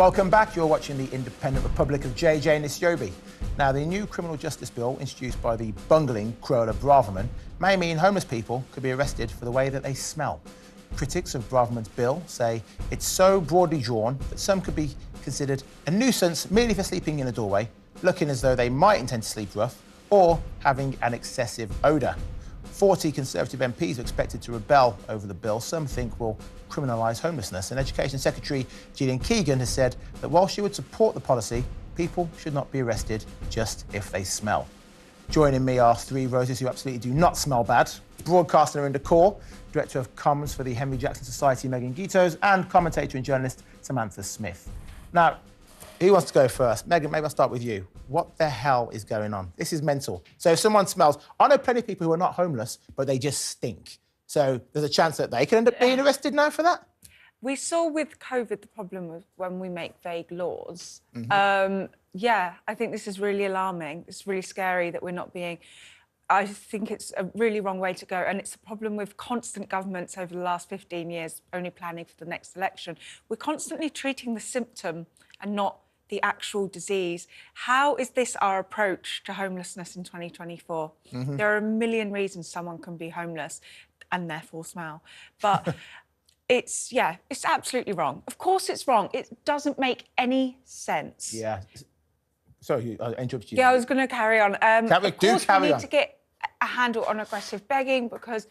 Welcome back. You're watching the Independent Republic of JJ Anisiobi. Now, the new criminal justice bill introduced by the bungling Crola Braverman may mean homeless people could be arrested for the way that they smell. Critics of Braverman's bill say it's so broadly drawn that some could be considered a nuisance merely for sleeping in a doorway, looking as though they might intend to sleep rough, or having an excessive odour. 40 Conservative MPs are expected to rebel over the bill. Some think will criminalise homelessness. And Education Secretary Gillian Keegan has said that while she would support the policy, people should not be arrested just if they smell. Joining me are three roses who absolutely do not smell bad. Broadcaster Erinda Kaur, Director of Comms for the Henry Jackson Society, Megan Guitos, and commentator and journalist Samantha Smith. Now, who wants to go first? Megan, maybe I'll start with you. What the hell is going on? This is mental. So if someone smells... I know plenty of people who are not homeless, but they just stink. So there's a chance that they could end up being arrested now for that? We saw with COVID the problem was when we make vague laws. Yeah, I think this is really alarming. It's really scary that we're not being... I think it's a really wrong way to go, and it's a problem with constant governments over the last 15 years only planning for the next election. We're constantly treating the symptom and not the actual disease. How is this our approach to homelessness in 2024? There are a million reasons someone can be homeless and therefore smell. But it's absolutely wrong. Of course it's wrong. It doesn't make any sense. Yeah. Sorry, I interrupted you. Yeah, I was going to carry on. Carry we need on. to get a handle on aggressive begging because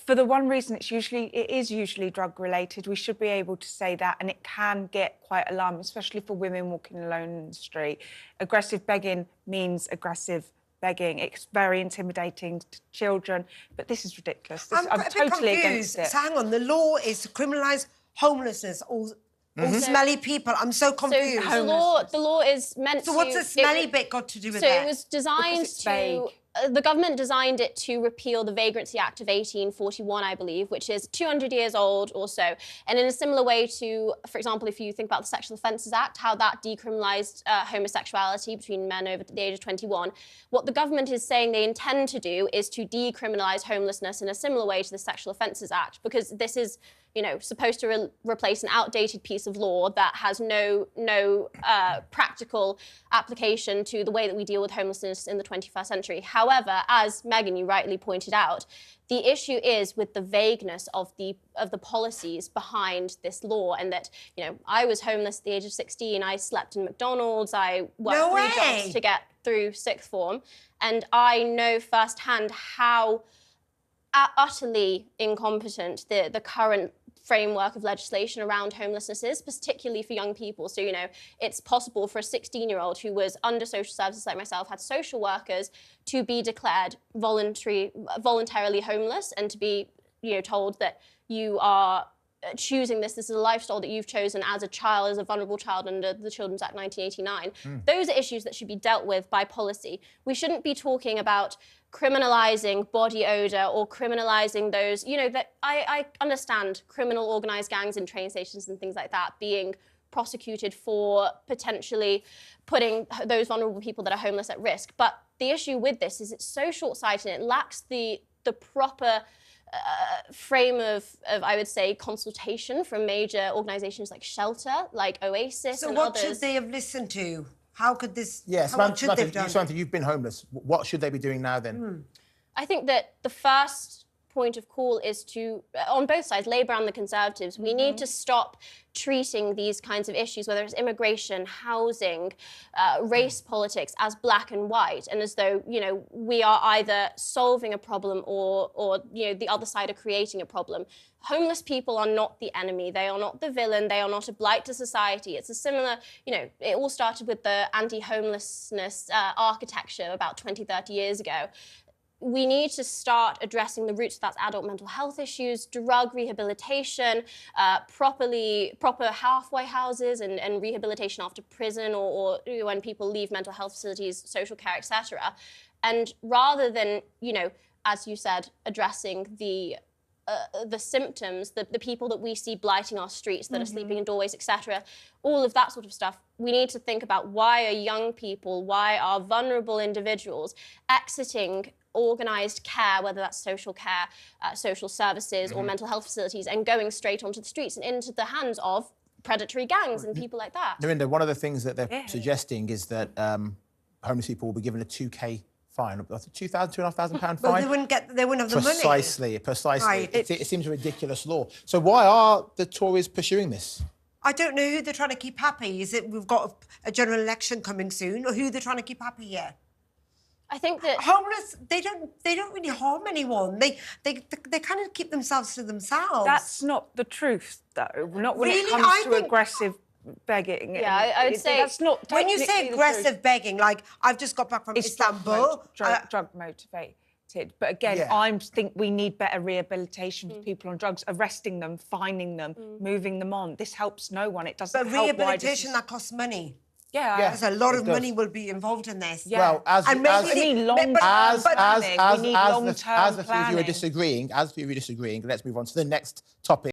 for the one reason it is usually drug-related. We should be able to say that, and it can get quite alarming, especially for women walking alone in the street. Aggressive begging means aggressive begging. It's very intimidating to children, but this is ridiculous. I'm totally against it. So hang on, the law is to criminalise homelessness or smelly people. I'm so confused. So the law is meant to... So what's the smelly bit got to do with that? So it was designed to... the government designed it to repeal the Vagrancy Act of 1841, I believe, which is 200 years old or so. And in a similar way to, for example, if you think about the Sexual Offences Act, how that decriminalised homosexuality between men over the age of 21, what the government is saying they intend to do is to decriminalise homelessness in a similar way to the Sexual Offences Act, because this is, you know, supposed to replace an outdated piece of law that has no practical application to the way that we deal with homelessness in the 21st century. However, as Megan, you rightly pointed out, the issue is with the vagueness of the policies behind this law, and that, you know, I was homeless at the age of 16. I slept in McDonald's. I worked 3 jobs to get through sixth form, and I know firsthand how utterly incompetent the current framework of legislation around homelessness is, particularly for young people. So, you know, it's possible for a 16-year-old who was under social services like myself, had social workers, to be declared voluntarily homeless and to be, you know, told that you are choosing this is a lifestyle that you've chosen as a child, as a vulnerable child under the Children's Act 1989. Those are issues that should be dealt with by policy. We shouldn't be talking about criminalising body odour or criminalising those, you know, that I understand criminal organised gangs in train stations and things like that being prosecuted for potentially putting those vulnerable people that are homeless at risk. But the issue with this is it's so short-sighted and it lacks the proper frame of, I would say, consultation from major organisations like Shelter, like Oasis and others. So what should they have listened to? How could this... Yes, what should they have done? Samantha, you've been homeless. What should they be doing now then? I think that the first point of call is to, on both sides, Labour and the Conservatives, we need to stop treating these kinds of issues, whether it's immigration, housing, race politics, as black and white, and as though, you know, we are either solving a problem or you know, the other side are creating a problem. Homeless people are not the enemy. They are not the villain. They are not a blight to society. It's a similar, you know, it all started with the anti-homelessness architecture about 20, 30 years ago. We need to start addressing the roots of that adult mental health issues, drug rehabilitation, proper halfway houses and rehabilitation after prison or when people leave mental health facilities, social care, etc. And rather than, you know, as you said, addressing the symptoms, the people that we see blighting our streets, that are sleeping in doorways, etc., all of that sort of stuff, we need to think about why are young people, why are vulnerable individuals exiting organised care, whether that's social care, social services or mental health facilities, and going straight onto the streets and into the hands of predatory gangs and people like that. Narinda, one of the things that they're suggesting is that homeless people will be given a 2K fine, £2,500 fine. Well, they wouldn't have the money. Precisely. Right. It seems a ridiculous law. So why are the Tories pursuing this? I don't know who they're trying to keep happy. Is it we've got a general election coming soon, or who they're trying to keep happy here? I think that homeless, they don't really harm anyone. They kind of keep themselves to themselves. That's not the truth, though. Not when Really? it comes to aggressive begging. Yeah, I would say that's not. When you say technically the aggressive truth. begging, like I've just got back from It's Istanbul. drug motivated. But again, I think we need better rehabilitation for people on drugs, arresting them, fining them, moving them on. This helps no one. It doesn't But help rehabilitation, that costs money. Yeah. There's a lot of money will be involved in this. Yeah. Well, as the three of you are disagreeing, let's move on to the next topic.